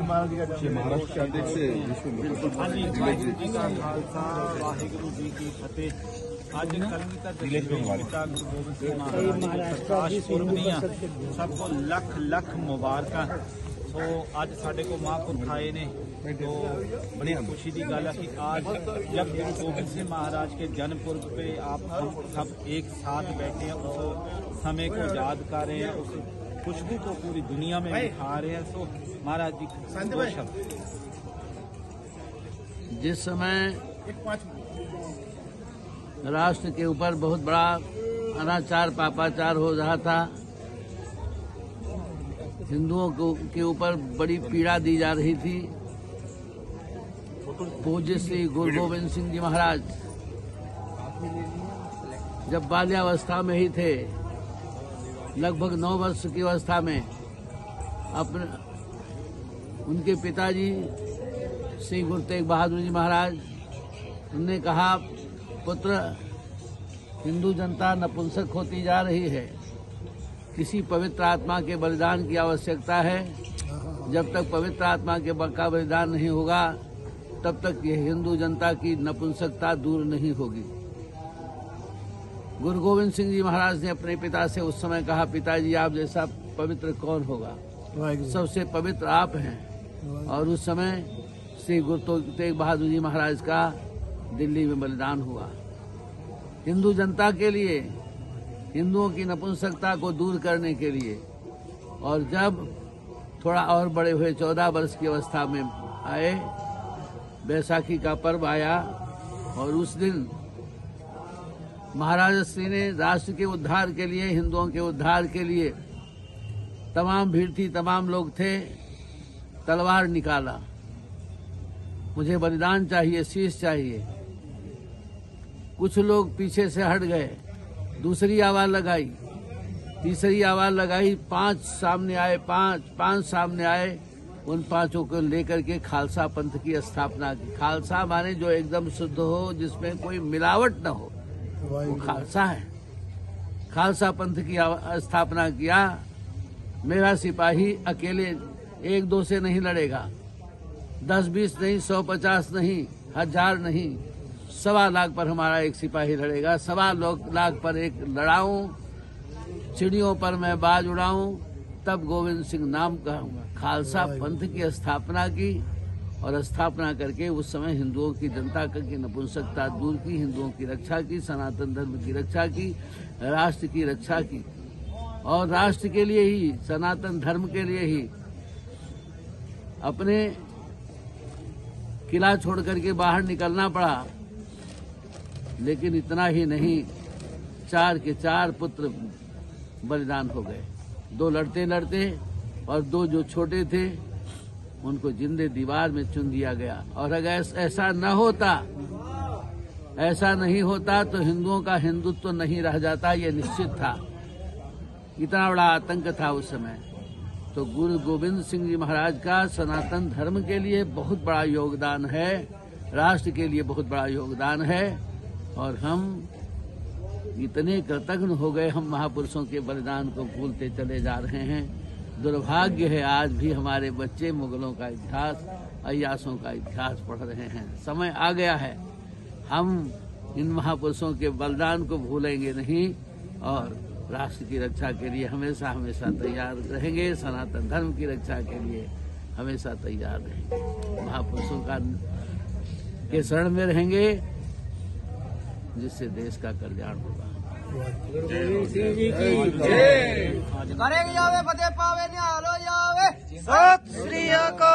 महाराष्ट्र के अध्यक्ष वाहिगुरु जी की फतेह। आज कलंगिता पिता गुरु गोबिंद सिंह महाराज जी प्रकाश पुरबियां सबको लख लख मुबारक। तो आज साढ़े को महापुरख आए ने तो बड़ी खुशी की गल है कि आज जब गुरु गोबिंद सिंह महाराज के जन्मपुर पे आप हम सब एक साथ बैठे हैं, उस समय को याद कर रहे हैं, उस खुशबू को पूरी दुनिया में दिखा रहे हैं। सो महाराज जी दो शब्द। जिस समय राष्ट्र के ऊपर बहुत बड़ा अनाचार पापाचार हो रहा था, हिंदुओं के ऊपर बड़ी पीड़ा दी जा रही थी, पूज्य श्री गुरु गोविंद सिंह जी महाराज जब बाल्यावस्था में ही थे, लगभग 9 वर्ष की अवस्था में, अपने उनके पिताजी श्री गुरु तेग बहादुर जी महाराज उन्होंने कहा, पुत्र, हिंदू जनता नपुंसक होती जा रही है, किसी पवित्र आत्मा के बलिदान की आवश्यकता है। जब तक पवित्र आत्मा के का बलिदान नहीं होगा तब तक ये हिंदू जनता की नपुंसकता दूर नहीं होगी। गुरु गोविंद सिंह जी महाराज ने अपने पिता से उस समय कहा, पिताजी आप जैसा पवित्र कौन होगा, सबसे पवित्र आप हैं। और उस समय श्री गुरु तेग बहादुर जी महाराज का दिल्ली में बलिदान हुआ हिंदू जनता के लिए, हिंदुओं की नपुंसकता को दूर करने के लिए। और जब थोड़ा और बड़े हुए, 14 वर्ष की अवस्था में आए, बैसाखी का पर्व आया और उस दिन महाराज श्री ने राष्ट्र के उद्धार के लिए, हिंदुओं के उद्धार के लिए, तमाम भीड़ थी, तमाम लोग थे, तलवार निकाला, मुझे बलिदान चाहिए, शीश चाहिए। कुछ लोग पीछे से हट गए, दूसरी आवाज लगाई, तीसरी आवाज लगाई, 5 सामने आए, पांच सामने आए। उन 5 को लेकर के खालसा पंथ की स्थापना की। खालसा माने जो एकदम शुद्ध हो, जिसमें कोई मिलावट न हो, वो खालसा है। खालसा पंथ की स्थापना किया। मेरा सिपाही अकेले 1-2 से नहीं लड़ेगा, 10-20 नहीं, 150 नहीं, 1000 नहीं, 1.25 लाख पर हमारा एक सिपाही लड़ेगा। 1.25 लाख पर एक लड़ाऊं, चिड़ियों पर मैं बाज उड़ाऊं, तब गोविंद सिंह नाम का खालसा पंथ की स्थापना की। और स्थापना करके उस समय हिंदुओं की जनता की नपुंसकता दूर की, हिंदुओं की रक्षा की, सनातन धर्म की रक्षा की, राष्ट्र की रक्षा की। और राष्ट्र के लिए ही, सनातन धर्म के लिए ही अपने किला छोड़ करके बाहर निकलना पड़ा। लेकिन इतना ही नहीं, 4 के 4 पुत्र बलिदान हो गए। 2 लड़ते लड़ते और 2 जो छोटे थे उनको जिंदे दीवार में चुन दिया गया। और अगर ऐसा न होता, ऐसा नहीं होता तो हिंदुओं का हिंदुत्व तो नहीं रह जाता, ये निश्चित था। इतना बड़ा आतंक था उस समय। तो गुरु गोविंद सिंह जी महाराज का सनातन धर्म के लिए बहुत बड़ा योगदान है, राष्ट्र के लिए बहुत बड़ा योगदान है। और हम इतने कृतज्ञ हो गए, हम महापुरुषों के बलिदान को भूलते चले जा रहे हैं। दुर्भाग्य है आज भी हमारे बच्चे मुगलों का इतिहास, अय्यासों का इतिहास पढ़ रहे हैं। समय आ गया है, हम इन महापुरुषों के बलिदान को भूलेंगे नहीं और राष्ट्र की रक्षा के लिए हमेशा हमेशा तैयार रहेंगे, सनातन धर्म की रक्षा के लिए हमेशा तैयार रहेंगे, महापुरुषों का के शरण में रहेंगे, जिससे देश का कल्याण होगा। करेंगे जावे फतेह पावे, निहाल हो जावे। सत श्री अकाल।